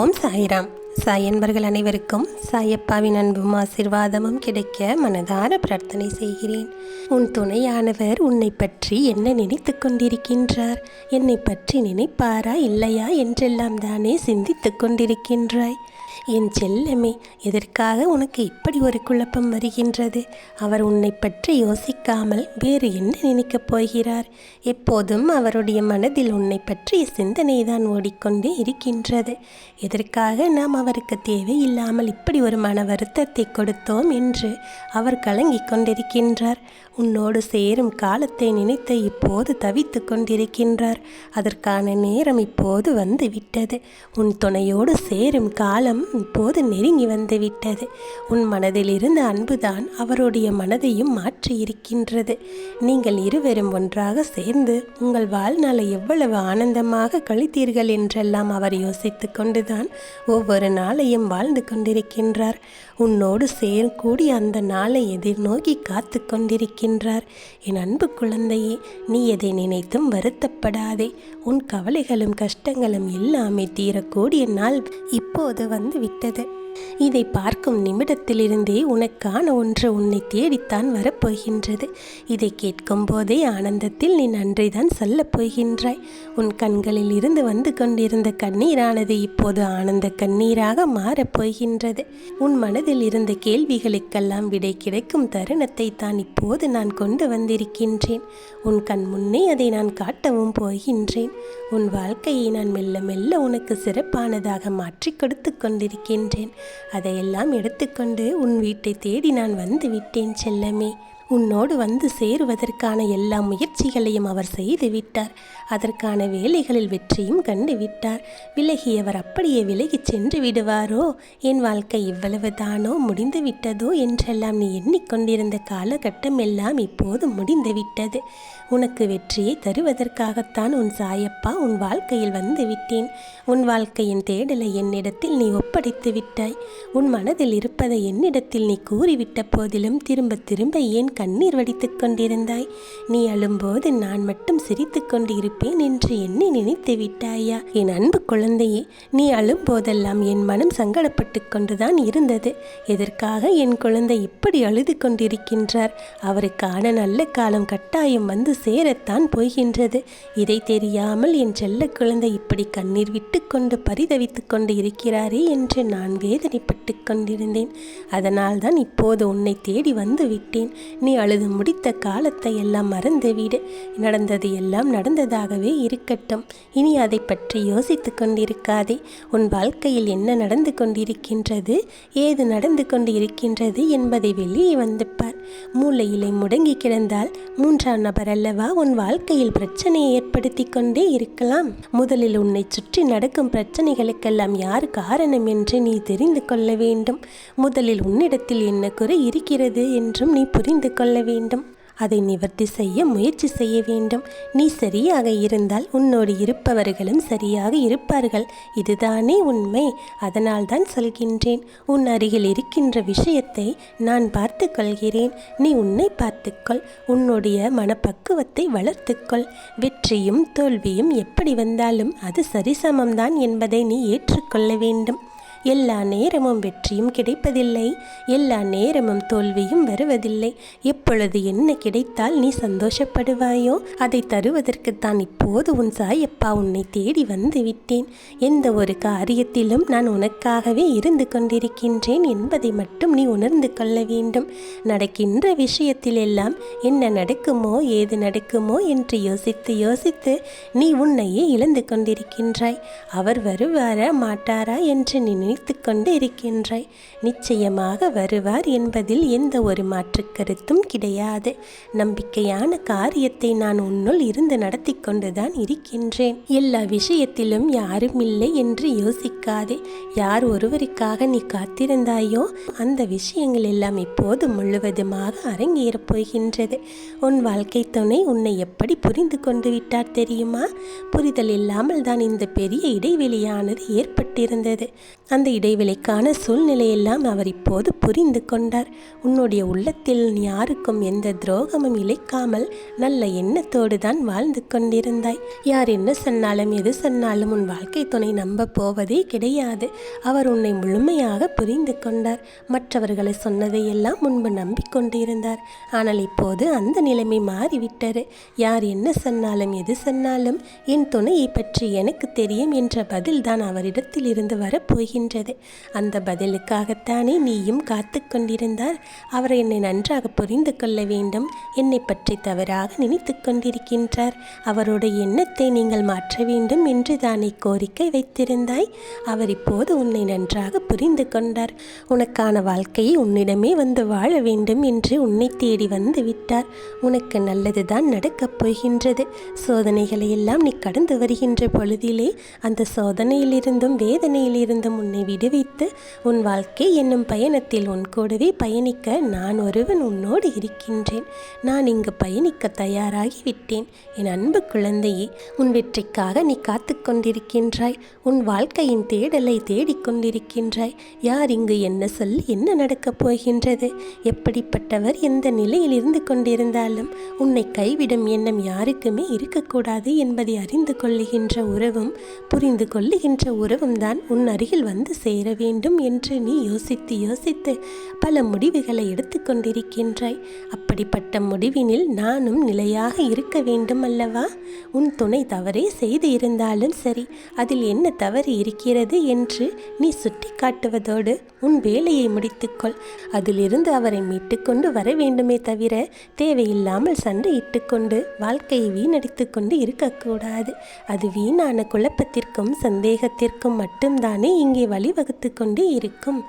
ஓம் சாய்ராம். சாய் என்பர்கள் அனைவருக்கும் சாயப்பாவின் அன்பும் ஆசிர்வாதமும் கிடைக்க மனதார பிரார்த்தனை செய்கிறேன். உன் துணையானவர் உன்னை பற்றி என்ன நினைத்து கொண்டிருக்கின்றார்? என்னை பற்றி நினைப்பாரா இல்லையா என்றெல்லாம் தானே சிந்தித்து கொண்டிருக்கின்றாய். என் செல்லமே, எதற்காக உனக்கு இப்படி ஒரு குழப்பம் வருகின்றது? அவர் உன்னை பற்றி யோசிக்காமல் வேறு என்ன நினைக்கப் போகிறார்? எப்போதும் அவருடைய மனதில் உன்னை பற்றிய சிந்தனை தான் ஓடிக்கொண்டே இருக்கின்றது. எதற்காக நாம் அவருக்கு தேவையில்லாமல் இப்படி ஒரு மன வருத்தத்தை கொடுத்தோம் என்று அவர் கலங்கிக் கொண்டிருக்கின்றார். உன்னோடு சேரும் காலத்தை நினைத்து இப்போது தவித்து கொண்டிருக்கின்றார். அதற்கான நேரம் இப்போது வந்து விட்டது. உன் துணையோடு சேரும் காலம் இப்போது நெருங்கி வந்து விட்டது. உன் மனதில் இருந்த அன்புதான் அவருடைய மனதையும் மாற்றி இருக்கின்றது. நீங்கள் இருவரும் ஒன்றாக சேர்ந்து உங்கள் வாழ்நாளை எவ்வளவு ஆனந்தமாக கழித்தீர்கள் என்றெல்லாம் அவர் யோசித்து கொண்டுதான் ஒவ்வொரு நாளையும் வாழ்ந்து கொண்டிருக்கின்றார். உன்னோடு சேரக்கூடிய அந்த நாளை எதிர்நோக்கி காத்து கொண்டிருக்கின்றார். என் அன்பு குழந்தையே, நீ எதை நினைத்தும் வருத்தப்படாதே. உன் கவலைகளும் கஷ்டங்களும் எல்லாமே தீரக்கூடிய நாள் இப்போது வந்து விட்டது. இதை பார்க்கும் நிமிடத்திலிருந்தே உனக்கான ஒன்று உன்னை தேடித்தான் வரப்போகின்றது. இதை கேட்கும் போதே ஆனந்தத்தில் நீ நன்றிதான் சொல்லப் போகின்றாய். உன் கண்களில் இருந்து வந்து கொண்டிருந்த கண்ணீரானது இப்போது ஆனந்த கண்ணீராக மாறப்போகின்றது. உன் மனதில் இருந்த கேள்விகளுக்கெல்லாம் விடை கிடைக்கும் தருணத்தை தான் இப்போது நான் கொண்டு வந்திருக்கின்றேன். உன் கண் முன்னே அதை நான் காட்டவும் போகின்றேன். உன் வாழ்க்கையை நான் மெல்ல மெல்ல உனக்கு சிறப்பானதாக மாற்றி கொடுத்து கொண்டிருக்கின்றேன். அதையெல்லாம் எடுத்துக்கொண்டு உன் வீட்டை தேடி நான் வந்து விட்டேன் செல்லமே. உன்னோடு வந்து சேருவதற்கான எல்லா முயற்சிகளையும் அவர் செய்து விட்டார். அதற்கான வேலைகளில் வெற்றியும் கண்டு விட்டார். விலகியவர் அப்படியே விலகி சென்று விடுவாரோ, என் வாழ்க்கை இவ்வளவு தானோ, முடிந்து விட்டதோ என்றெல்லாம் நீ எண்ணிக்கொண்டிருந்த காலகட்டம் எல்லாம் இப்போது முடிந்து விட்டது. உனக்கு வெற்றியை தருவதற்காகத்தான் உன் சாயப்பா உன் வாழ்க்கையில் வந்து விட்டேன். உன் வாழ்க்கையின் தேடலை என்னிடத்தில் நீ ஒப்படைத்து விட்டாய். உன் மனதில் இருப்பதை என்னிடத்தில் நீ கூறிவிட்ட போதிலும் திரும்ப திரும்ப ஏன் கண்ணீர் வடித்துக் கொண்டிருந்தாய்? நீ அழும்போது நான் மட்டும் சிரித்து கொண்டு இருப்பேன் என்று என்னை நினைத்து விட்டாயா? என் அன்பு குழந்தையே, நீ அழும்போதெல்லாம் என் மனம் சங்கடப்பட்டு கொண்டுதான் இருந்தது. எதற்காக என் குழந்தை இப்படி அழுது கொண்டிருக்கின்றார்? அவருக்கான நல்ல காலம் கட்டாயம் வந்து சேரத்தான் போகின்றது. இதை தெரியாமல் என் செல்ல குழந்தை இப்படி கண்ணீர் விட்டு கொண்டு பரிதவித்து கொண்டு இருக்கிறாரே என்று நான் வேதனைப்பட்டு கொண்டிருந்தேன். அதனால் தான் இப்போது உன்னை தேடி வந்து விட்டேன். நீ அழுது முடித்த காலத்தை எல்லாம் மறந்துவிடு. நடந்தது எல்லாம் நடந்ததாகவே இருக்கட்டும். இனி அதை பற்றி யோசித்து கொண்டிருக்காதே. உன் வாழ்க்கையில் என்ன நடந்து கொண்டிருக்கின்றது, ஏது நடந்து கொண்டு இருக்கின்றது என்பதை வெளியே வந்து பார். மூளையிலே முடங்கி கிடந்தால் மூன்றாம் நபர் அல்லவா உன் வாழ்க்கையில் பிரச்சனையை ஏற்படுத்தி கொண்டே இருக்கலாம். முதலில் உன்னை சுற்றி நடக்கும் பிரச்சனைகளுக்கெல்லாம் யார் காரணம் என்று நீ தெரிந்து கொள்ள வேண்டும். முதலில் உன்னிடத்தில் என்ன குறை இருக்கிறது என்றும் நீ புரிந்து கொள்ள வேண்டும். அதை நிவர்த்தி செய்ய முயற்சி செய்ய வேண்டும். நீ சரியாக இருந்தால் உன்னோடு இருப்பவர்களும் சரியாக இருப்பார்கள். இதுதானே உண்மை. அதனால் தான் சொல்கின்றேன், உன் அருகில் இருக்கின்ற விஷயத்தை நான் பார்த்து கொள்கிறேன். நீ உன்னை பார்த்துக்கொள். உன்னுடைய மனப்பக்குவத்தை வளர்த்துக்கொள். வெற்றியும் தோல்வியும் எப்படி வந்தாலும் அது சரிசமம்தான் என்பதை நீ ஏற்றுக்கொள்ள வேண்டும். எல்லா நேரமும் வெற்றியும் கிடைப்பதில்லை, எல்லா நேரமும் தோல்வியும் வருவதில்லை. எப்பொழுது என்ன கிடைத்தால் நீ சந்தோஷப்படுவாயோ அதை தருவதற்குத்தான் இப்போது உன் சாயப்பா உன்னை தேடி வந்து விட்டேன். எந்த ஒரு காரியத்திலும் நான் உனக்காகவே இருந்து கொண்டிருக்கின்றேன் என்பதை மட்டும் நீ உணர்ந்து கொள்ள வேண்டும். நடக்கின்ற விஷயத்தில் எல்லாம் என்ன நடக்குமோ ஏது நடக்குமோ என்று யோசித்து யோசித்து நீ உன்னையே இழந்து கொண்டிருக்கின்றாய். அவர் வருவாரா மாட்டாரா என்று நீ நினைத்து கொண்டு இருக்கின்றாய். நிச்சயமாக வருவார் என்பதில் எந்த ஒரு மாற்று கருத்தும் கிடையாது. நம்பிக்கையான காரியத்தை நான் உன்னுள் இருந்து நடத்தி கொண்டுதான் இருக்கின்றேன். எல்லா விஷயத்திலும் யாரும் இல்லை என்று யோசிக்காதே. யார் ஒருவருக்காக நீ காத்திருந்தாயோ அந்த விஷயங்கள் எல்லாம் இப்போது முழுவதுமாக அரங்கேறப் போகின்றது. உன் வாழ்க்கை துணை உன்னை எப்படி புரிந்து கொண்டு விட்டார் தெரியுமா? புரிதல் இல்லாமல் தான் இந்த பெரிய இடைவெளியானது ஏற்பட்டிருந்தது. அந்த அந்த இடைவெளிக்கான சூழ்நிலையெல்லாம் அவர் இப்போது புரிந்து கொண்டார். உன்னுடைய உள்ளத்தில் யாருக்கும் எந்த துரோகமும் இழைக்காமல் நல்ல எண்ணத்தோடு தான் வாழ்ந்து கொண்டிருந்தாய். யார் என்ன சொன்னாலும் எது சொன்னாலும் உன் வாழ்க்கை துணை நம்ப போவதே கிடையாது. அவர் உன்னை முழுமையாக புரிந்து கொண்டார். மற்றவர்களை சொன்னதையெல்லாம் முன்பு நம்பிக்கொண்டிருந்தார். ஆனால் இப்போது அந்த நிலைமை மாறிவிட்டது. யார் என்ன சொன்னாலும் எது சொன்னாலும் என் துணையை பற்றி எனக்கு தெரியும் என்ற பதில்தான் அவரிடத்தில் இருந்து வரப்போகின்றது. அந்த பதிலுக்காகத்தானே நீயும் காத்து கொண்டிருந்தார். அவர் என்னை நன்றாக புரிந்து கொள்ள வேண்டும், என்னை பற்றி தவறாக நினைத்து கொண்டிருக்கின்றார், அவருடைய எண்ணத்தை நீங்கள் மாற்ற வேண்டும் என்று தானே கோரிக்கை வைத்திருந்தாய். அவர் இப்போது உன்னை நன்றாக புரிந்து கொண்டார். உனக்கான வாழ்க்கையை உன்னிடமே வந்து வாழ வேண்டும் என்று உன்னை தேடி வந்து விட்டார். உனக்கு நல்லதுதான் நடக்கப் போகின்றது. சோதனைகளை எல்லாம் நீ கடந்து வருகின்ற பொழுதிலே அந்த சோதனையிலிருந்தும் வேதனையிலிருந்தும் உன்னை விடுவித்து உன் வாழ்க்கை என்னும் பயணத்தில் உன் கூடவே பயணிக்க நான் ஒருவன் உன்னோடு இருக்கின்றேன். நான் இங்கு பயணிக்க தயாராகிவிட்டேன். என் அன்பு குழந்தையே, உன் வெற்றிக்காக நீ காத்து கொண்டிருக்கின்றாய். உன் வாழ்க்கையின் தேடலை தேடிக்கொண்டிருக்கின்றாய். யார் இங்கு என்ன சொல்லி என்ன நடக்கப் போகின்றது, எப்படிப்பட்டவர் எந்த நிலையில் இருந்து கொண்டிருந்தாலும் உன்னை கைவிடும் எண்ணம் யாருக்குமே இருக்கக்கூடாது என்பதை அறிந்து கொள்ளுகின்ற உறவும் புரிந்து கொள்ளுகின்ற உறவும் தான் உன் அருகில் வந்து சேர வேண்டும் என்று நீ யோசித்து யோசித்து பல முடிவுகளை எடுத்துக்கொண்டிருக்கின்றாய். அப்படிப்பட்ட முடிவினில் நானும் நிலையாக இருக்க வேண்டும் அல்லவா? உன் துணை தவறே செய்து இருந்தாலும் சரி, அதில் என்ன தவறு இருக்கிறது என்று நீ சுட்டி காட்டுவதோடு உன் வேலையை முடித்துக்கொள். அதிலிருந்து அவரை மீட்டு கொண்டு வர வேண்டுமே தவிர தேவையில்லாமல் சண்டையிட்டு கொண்டு வாழ்க்கையை வீணடித்து கொண்டு இருக்கக்கூடாது. அது வீணான குழப்பத்திற்கும் சந்தேகத்திற்கும் மட்டும்தானே இங்கே வழிவகுத்து கொண்டு இருக்கும்.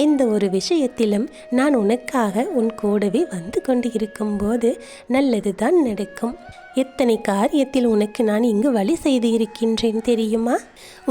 எந்த ஒரு விஷயத்திலும் நான் உனக்காக உன் கூடவே வந்து கொண்டு இருக்கும்போது நல்லதுதான் நடக்கும். எத்தனை காரியத்தில் உனக்கு நான் இங்கு வழி செய்து இருக்கின்றேன் தெரியுமா?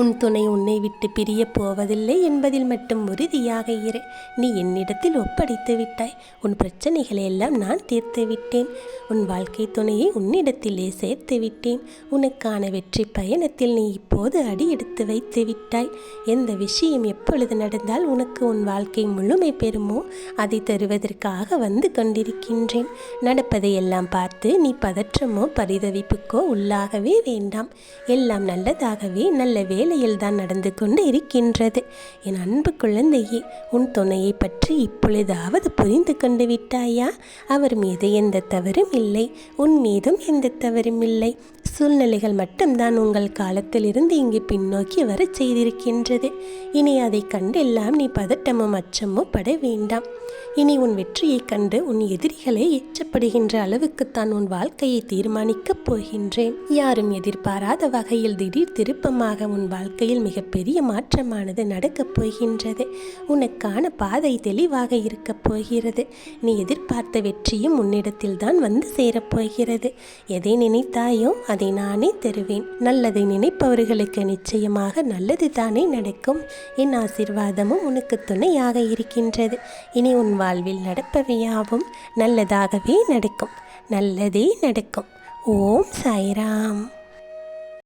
உன் துணை உன்னை விட்டு பிரிய போவதில்லை என்பதில் மட்டும் உறுதியாக இரு. நீ என்னிடத்தில் ஒப்படைத்து விட்டாய். உன் பிரச்சனைகளை எல்லாம் நான் தீர்த்து விட்டேன். உன் வாழ்க்கை துணையை உன்னிடத்திலே சேர்த்து விட்டேன். உனக்கான வெற்றி பயணத்தில் நீ இப்போது அடி எடுத்து வைத்து விட்டாய். எந்த விஷயம் எப்பொழுது நடந்தால் உனக்கு உன் வாழ்க்கை முழுமை பெறுமோ அதை தருவதற்காக வந்து கொண்டிருக்கின்றேன். நடப்பதையெல்லாம் பார்த்து நீ பதற்றமோ பரிதவிப்புக்கோ உள்ளாகவே வேண்டாம். எல்லாம் நல்லதாகவே நல்ல வேளையில் தான் நடந்து கொண்டு இருக்கின்றது. என் அன்பு குழந்தையே, உன் துணையை பற்றி இப்பொழுதாவது புரிந்து கொண்டு விட்டாயா? அவர் மீது எந்த தவறும் இல்லை, உன் மீதும் எந்த தவறும் இல்லை. சூழ்நிலைகள் மட்டும்தான் உங்கள் காலத்திலிருந்து இங்கு பின்னோக்கி வர செய்திருக்கின்றது. இனி அதை கண்டெல்லாம் நீ பதட்டமோ அச்சமோ பட வேண்டாம். இனி உன் வெற்றியை கண்டு உன் எதிரிகளை எச்சப்படுகின்ற அளவுக்குத்தான் உன் வாழ்க்கையை தீர்மானிக்கப் போகின்றேன். யாரும் எதிர்பாராத வகையில் திடீர் திருப்பமாக உன் வாழ்க்கையில் மிகப்பெரிய மாற்றமானது நடக்கப் போகின்றது. உனக்கான பாதை தெளிவாக இருக்கப் போகிறது. நீ எதிர்பார்த்த வெற்றியும் உன்னிடத்தில் தான் வந்து சேரப்போகிறது. எதை நினைத்தாயோ அதை நானே தருவேன். நல்லதை நினைப்பவர்களுக்கு நிச்சயமாக நல்லது தானே நடக்கும். என் ஆசீர்வாதமும் உனக்கு துணையாக இருக்கின்றது. இனி உன் வாழ்வில் நடப்பவையாவும் நல்லதாகவே நடக்கும். நல்லதே நடக்கும். ஓம் சாய்ராம்.